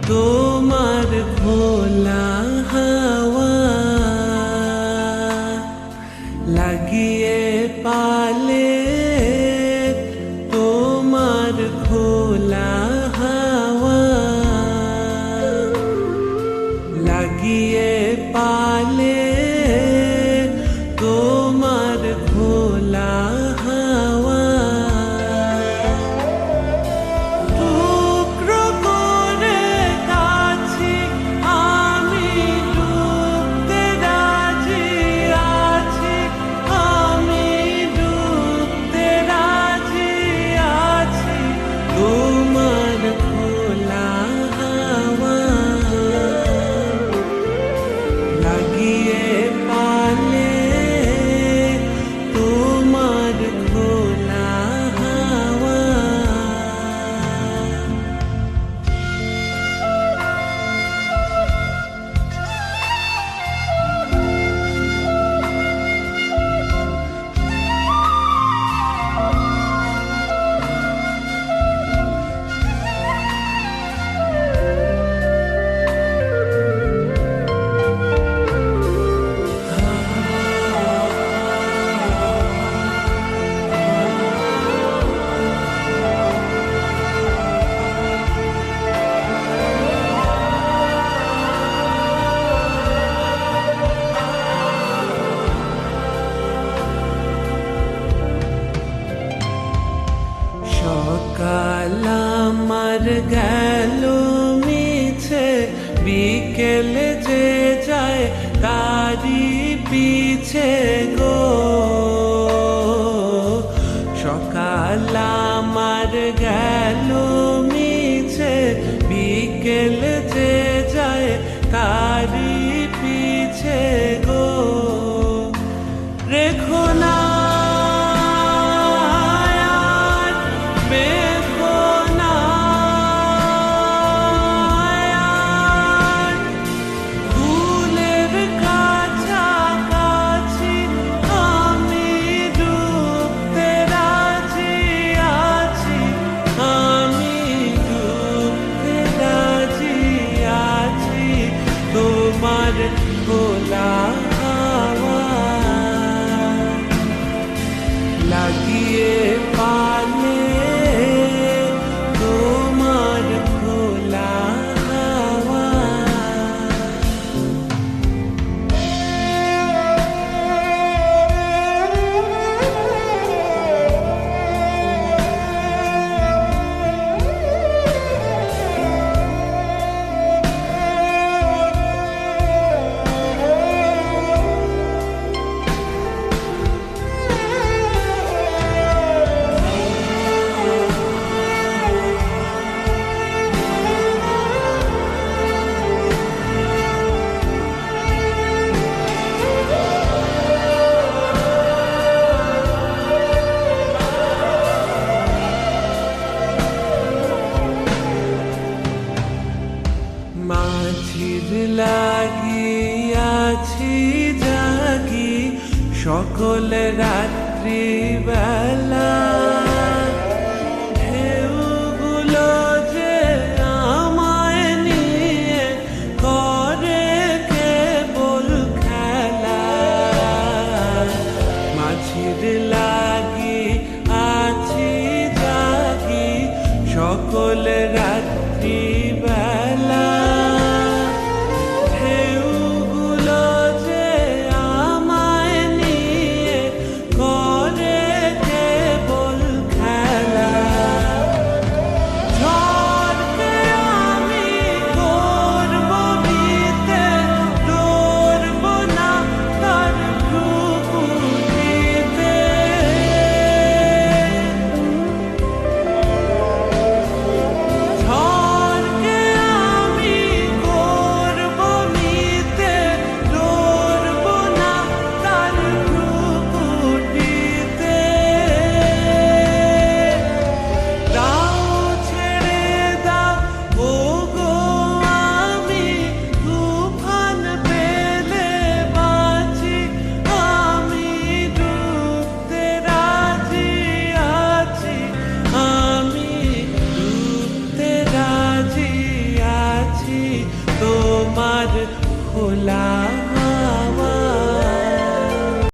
তোমার খোলা হাওয়া লাগিয়ে পালে, তোমার খোলা হাওয়া লাগিয়ে পালে, তোমার খোলা হাওয়া টুকরো করে কাছি আমি ডুবতে রাজি আছি, আমি ডুবতে রাজি আছি, তোমার খোলা হাওয়া লাগিয়ে পালে, তোমার খোলা হাওয়া। সকাল আমার গেল মিছে, বিকেল যে যায় তারি পিছে গো। সকাল আমার গেল মিছে, বিকেল যে যায় তারি পিছে গো। রেখো না তোমার খোলা হাওয়া লাগিয়ে পালে, তোমার খোলা হাওয়া। মাঝির লাগিয়াছি জাগি সকল রাত্রি বেলা, ঢেউগুলো যে আমায় নিয়ে করে কেবল খেলা। মাঝির লাগি আছি জাগি সকল রাত্রি বেলা, ঢেউগুলো যে আমায় নিয়ে করে কেবল খোলা